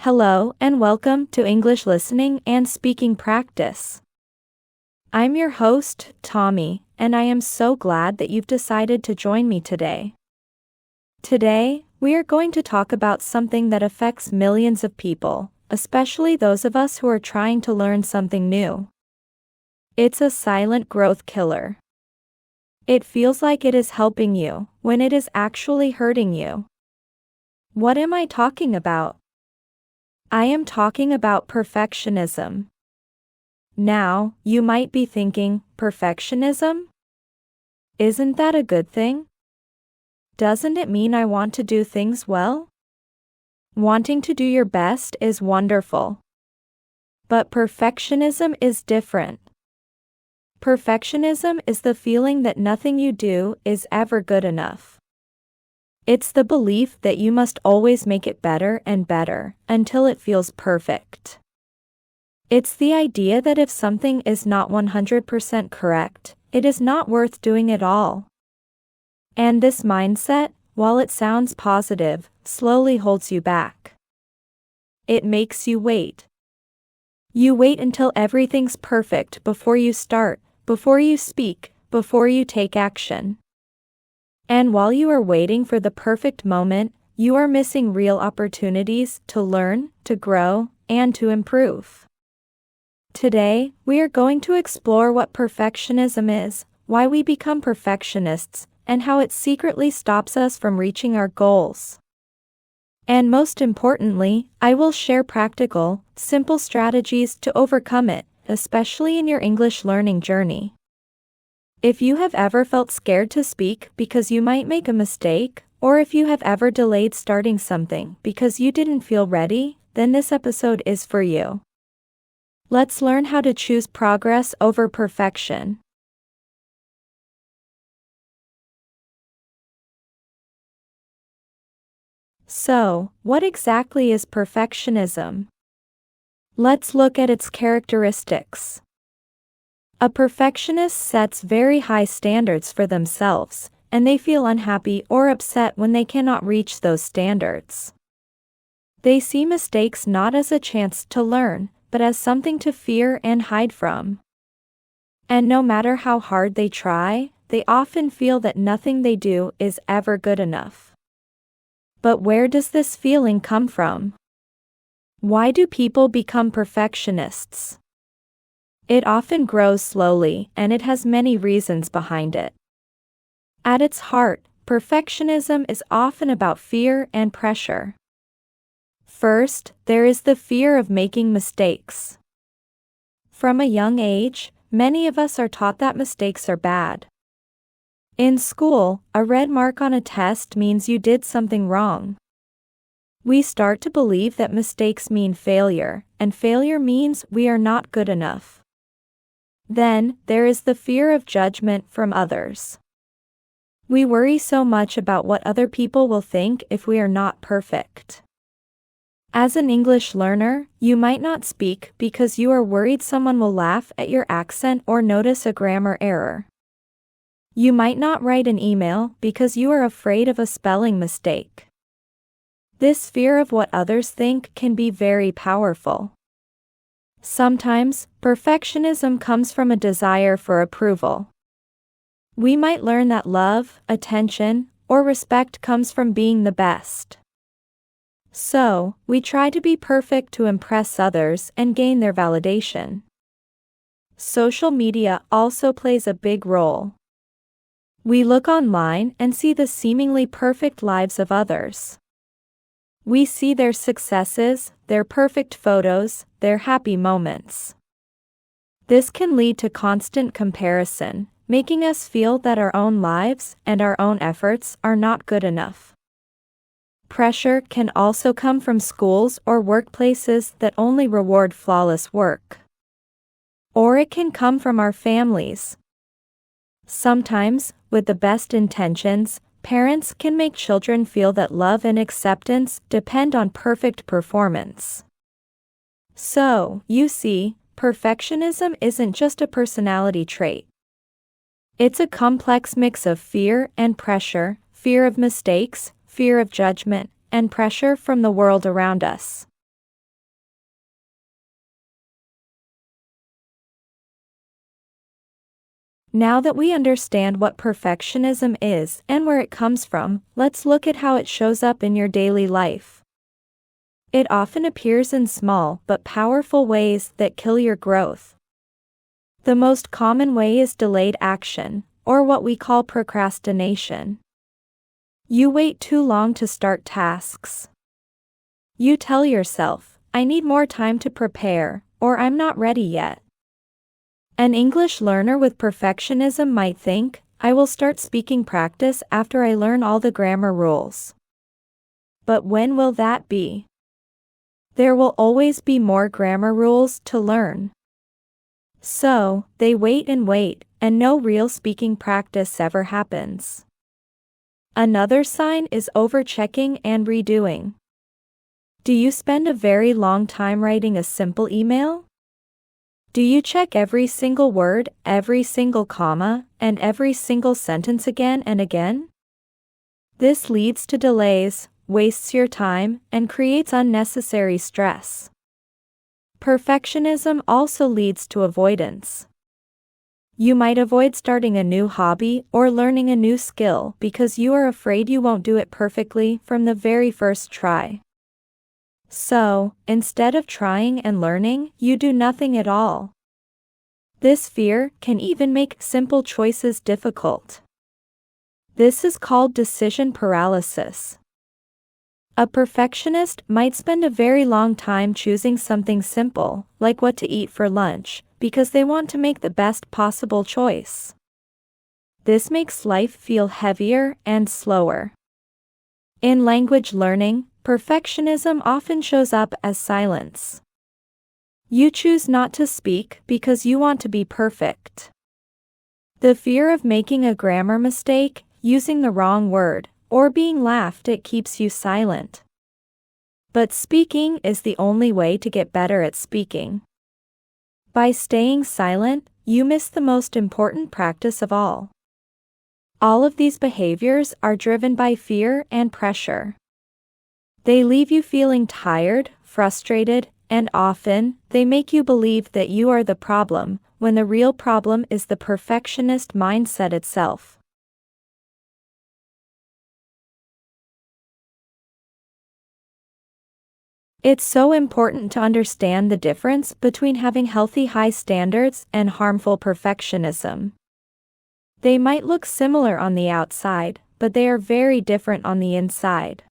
Hello and welcome to English Listening and Speaking Practice. I'm your host, Tommy, and I am so glad that you've decided to join me today. Today, we are going to talk about something that affects millions of people, especially those of us who are trying to learn something new. It's a silent growth killer. It feels like it is helping you, when it is actually hurting you. What am I talking about? I am talking about perfectionism. Now, you might be thinking, perfectionism? Isn't that a good thing? Doesn't it mean I want to do things well? Wanting to do your best is wonderful. But perfectionism is different. Perfectionism is the feeling that nothing you do is ever good enough. It's the belief that you must always make it better and better, until it feels perfect. It's the idea that if something is not 100% correct, it is not worth doing at all. And this mindset, while it sounds positive, slowly holds you back. It makes you wait. You wait until everything's perfect before you start, before you speak, before you take action. And while you are waiting for the perfect moment, you are missing real opportunities to learn, to grow, and to improve. Today, we are going to explore what perfectionism is, why we become perfectionists, and how it secretly stops us from reaching our goals. And most importantly, I will share practical, simple strategies to overcome it, especially in your English learning journey. If you have ever felt scared to speak because you might make a mistake, or if you have ever delayed starting something because you didn't feel ready, then this episode is for you. Let's learn how to choose progress over perfection. So, what exactly is perfectionism? Let's look at its characteristics. A perfectionist sets very high standards for themselves, and they feel unhappy or upset when they cannot reach those standards. They see mistakes not as a chance to learn, but as something to fear and hide from. And no matter how hard they try, they often feel that nothing they do is ever good enough. But where does this feeling come from? Why do people become perfectionists? It often grows slowly, and it has many reasons behind it. At its heart, perfectionism is often about fear and pressure. First, there is the fear of making mistakes. From a young age, many of us are taught that mistakes are bad. In school, a red mark on a test means you did something wrong. We start to believe that mistakes mean failure, and failure means we are not good enough. Then, there is the fear of judgment from others. We worry so much about what other people will think if we are not perfect. As an English learner, you might not speak because you are worried someone will laugh at your accent or notice a grammar error. You might not write an email because you are afraid of a spelling mistake. This fear of what others think can be very powerful. Sometimes, perfectionism comes from a desire for approval. We might learn that love, attention, or respect comes from being the best. So, we try to be perfect to impress others and gain their validation. Social media also plays a big role. We look online and see the seemingly perfect lives of others. We see their successes, their perfect photos, their happy moments. This can lead to constant comparison, making us feel that our own lives and our own efforts are not good enough. Pressure can also come from schools or workplaces that only reward flawless work. Or it can come from our families. Sometimes, with the best intentions, parents can make children feel that love and acceptance depend on perfect performance. So, you see, perfectionism isn't just a personality trait. It's a complex mix of fear and pressure, fear of mistakes, fear of judgment, and pressure from the world around us. Now that we understand what perfectionism is and where it comes from, let's look at how it shows up in your daily life. It often appears in small but powerful ways that kill your growth. The most common way is delayed action, or what we call procrastination. You wait too long to start tasks. You tell yourself, I need more time to prepare, or I'm not ready yet. An English learner with perfectionism might think, I will start speaking practice after I learn all the grammar rules. But when will that be? There will always be more grammar rules to learn. So, they wait, and no real speaking practice ever happens. Another sign is overchecking and redoing. Do you spend a very long time writing a simple email? Do you check every single word, every single comma, and every single sentence again and again? This leads to delays, wastes your time, and creates unnecessary stress. Perfectionism also leads to avoidance. You might avoid starting a new hobby or learning a new skill because you are afraid you won't do it perfectly from the very first try. So, instead of trying and learning, you do nothing at all. This fear can even make simple choices difficult. This is called decision paralysis. A perfectionist might spend a very long time choosing something simple, like what to eat for lunch, because they want to make the best possible choice. This makes life feel heavier and slower. In language learning, perfectionism often shows up as silence. You choose not to speak because you want to be perfect. The fear of making a grammar mistake, using the wrong word, or being laughed at keeps you silent. But speaking is the only way to get better at speaking. By staying silent, you miss the most important practice of all. All of these behaviors are driven by fear and pressure. They leave you feeling tired, frustrated, and often, they make you believe that you are the problem, when the real problem is the perfectionist mindset itself. It's so important to understand the difference between having healthy high standards and harmful perfectionism. They might look similar on the outside, but they are very different on the inside.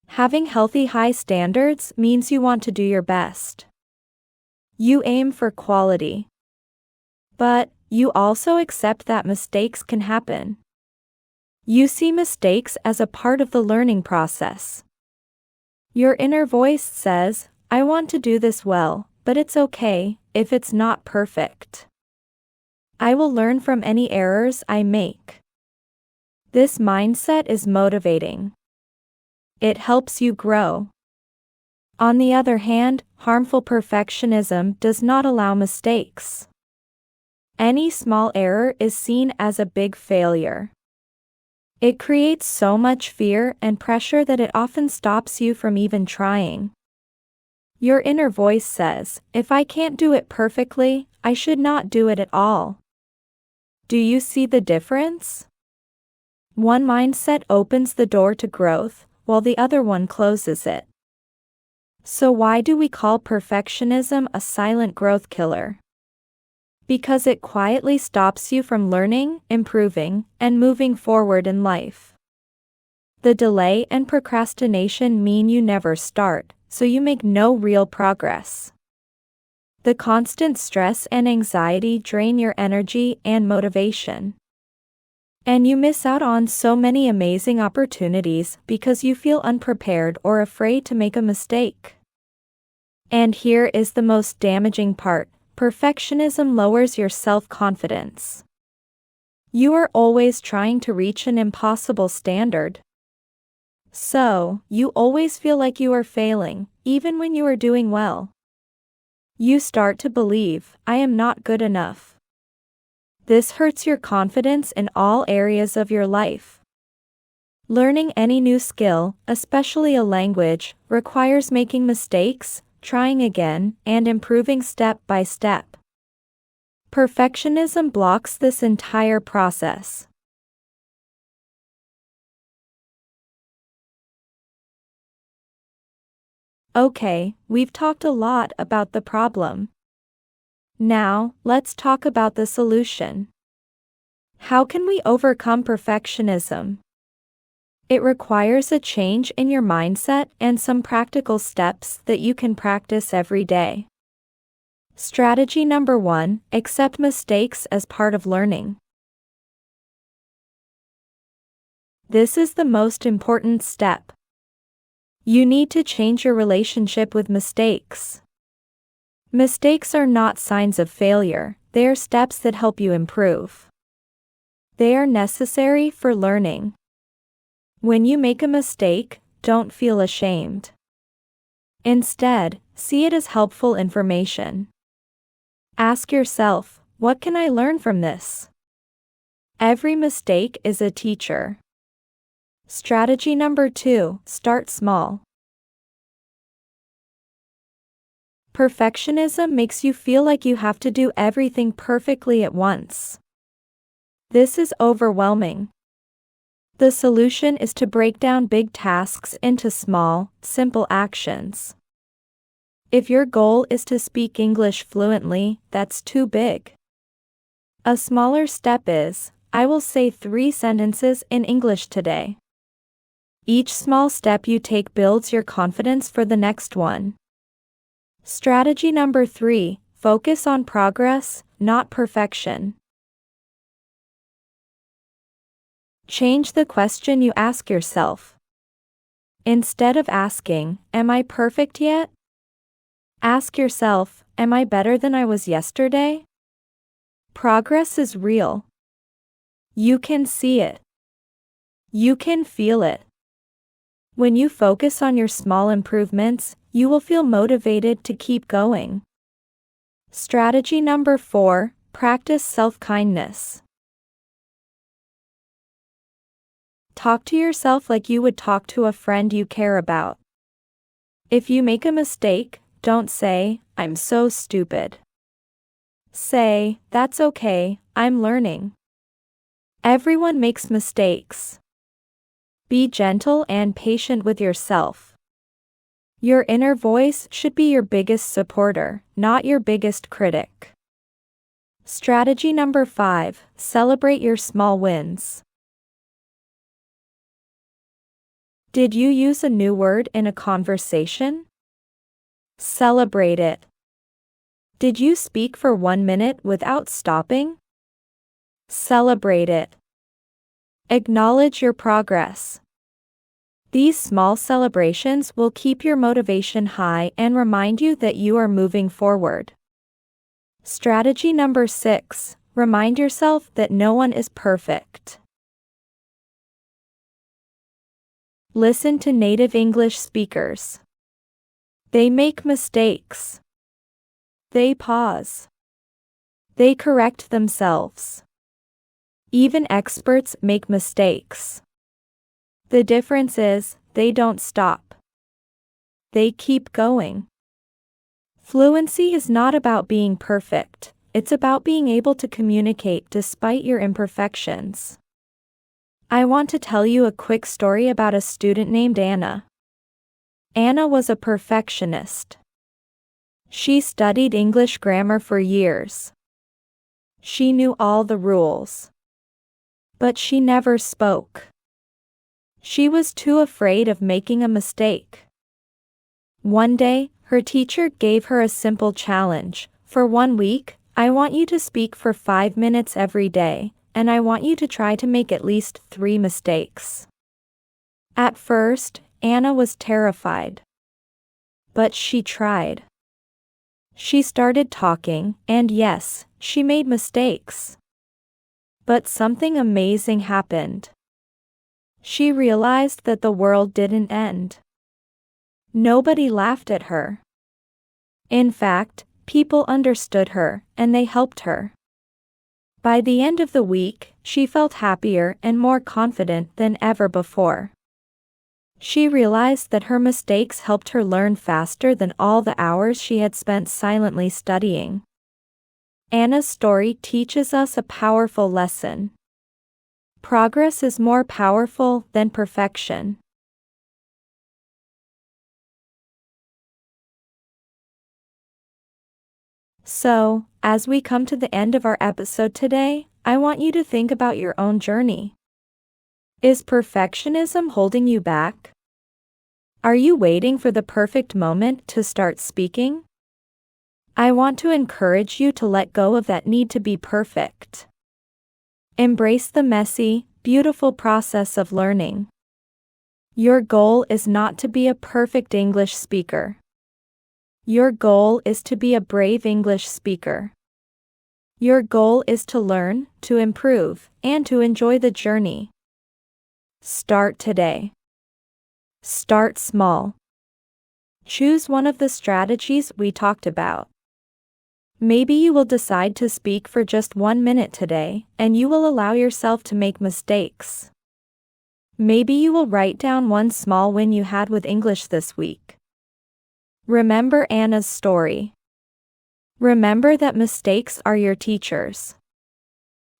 Having healthy high standards means you want to do your best. You aim for quality. But, you also accept that mistakes can happen. You see mistakes as a part of the learning process. Your inner voice says, I want to do this well, but it's okay if it's not perfect. I will learn from any errors I make. This mindset is motivating. It helps you grow. On the other hand, harmful perfectionism does not allow mistakes. Any small error is seen as a big failure. It creates so much fear and pressure that it often stops you from even trying. Your inner voice says, if I can't do it perfectly, I should not do it at all. Do you see the difference? One mindset opens the door to growth, while the other one closes it. So why do we call perfectionism a silent growth killer? Because it quietly stops you from learning, improving, and moving forward in life. The delay and procrastination mean you never start, so you make no real progress. The constant stress and anxiety drain your energy and motivation. And you miss out on so many amazing opportunities because you feel unprepared or afraid to make a mistake. And here is the most damaging part. Perfectionism lowers your self-confidence. You are always trying to reach an impossible standard. So, you always feel like you are failing, even when you are doing well. You start to believe, I am not good enough. This hurts your confidence in all areas of your life. Learning any new skill, especially a language, requires making mistakes, trying again, and improving step by step. Perfectionism blocks this entire process. Okay, we've talked a lot about the problem. Now, let's talk about the solution. How can we overcome perfectionism? It requires a change in your mindset and some practical steps that you can practice every day. Strategy number 1: accept mistakes as part of learning. This is the most important step. You need to change your relationship with mistakes. Mistakes are not signs of failure, they are steps that help you improve. They are necessary for learning. When you make a mistake, don't feel ashamed. Instead, see it as helpful information. Ask yourself, what can I learn from this? Every mistake is a teacher. Strategy number 2: start small. Perfectionism makes you feel like you have to do everything perfectly at once. This is overwhelming. The solution is to break down big tasks into small, simple actions. If your goal is to speak English fluently, that's too big. A smaller step is, I will say 3 sentences in English today. Each small step you take builds your confidence for the next one. Strategy number 3: focus on progress, not perfection. Change the question you ask yourself. Instead of asking, am I perfect yet? Ask yourself, am I better than I was yesterday? Progress is real. You can see it. You can feel it. When you focus on your small improvements, you will feel motivated to keep going. Strategy number 4: practice self-kindness. Talk to yourself like you would talk to a friend you care about. If you make a mistake, don't say, I'm so stupid. Say, that's okay, I'm learning. Everyone makes mistakes. Be gentle and patient with yourself. Your inner voice should be your biggest supporter, not your biggest critic. Strategy number 5: celebrate your small wins. Did you use a new word in a conversation? Celebrate it. Did you speak for 1 minute without stopping? Celebrate it. Acknowledge your progress. These small celebrations will keep your motivation high and remind you that you are moving forward. Strategy number 6: remind yourself that no one is perfect. Listen to native English speakers. They make mistakes. They pause. They correct themselves. Even experts make mistakes. The difference is, they don't stop. They keep going. Fluency is not about being perfect, it's about being able to communicate despite your imperfections. I want to tell you a quick story about a student named Anna. Anna was a perfectionist. She studied English grammar for years. She knew all the rules. But she never spoke. She was too afraid of making a mistake. One day, her teacher gave her a simple challenge. For 1 week, I want you to speak for 5 minutes every day, and I want you to try to make at least 3 mistakes. At first, Anna was terrified. But she tried. She started talking, and yes, she made mistakes. But something amazing happened. She realized that the world didn't end. Nobody laughed at her. In fact, people understood her, and they helped her. By the end of the week, she felt happier and more confident than ever before. She realized that her mistakes helped her learn faster than all the hours she had spent silently studying. Anna's story teaches us a powerful lesson. Progress is more powerful than perfection. So, as we come to the end of our episode today, I want you to think about your own journey. Is perfectionism holding you back? Are you waiting for the perfect moment to start speaking? I want to encourage you to let go of that need to be perfect. Embrace the messy, beautiful process of learning. Your goal is not to be a perfect English speaker. Your goal is to be a brave English speaker. Your goal is to learn, to improve, and to enjoy the journey. Start today. Start small. Choose one of the strategies we talked about. Maybe you will decide to speak for just 1 minute today, and you will allow yourself to make mistakes. Maybe you will write down one small win you had with English this week. Remember Anna's story. Remember that mistakes are your teachers.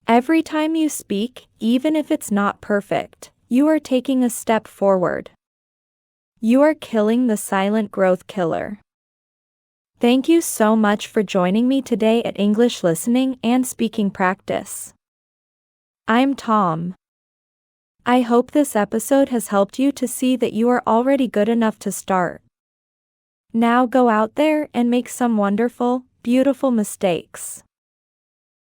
Every time you speak, even if it's not perfect, you are taking a step forward. You are killing the silent growth killer. Thank you so much for joining me today at English Listening and Speaking Practice. I'm Tom. I hope this episode has helped you to see that you are already good enough to start. Now go out there and make some wonderful, beautiful mistakes.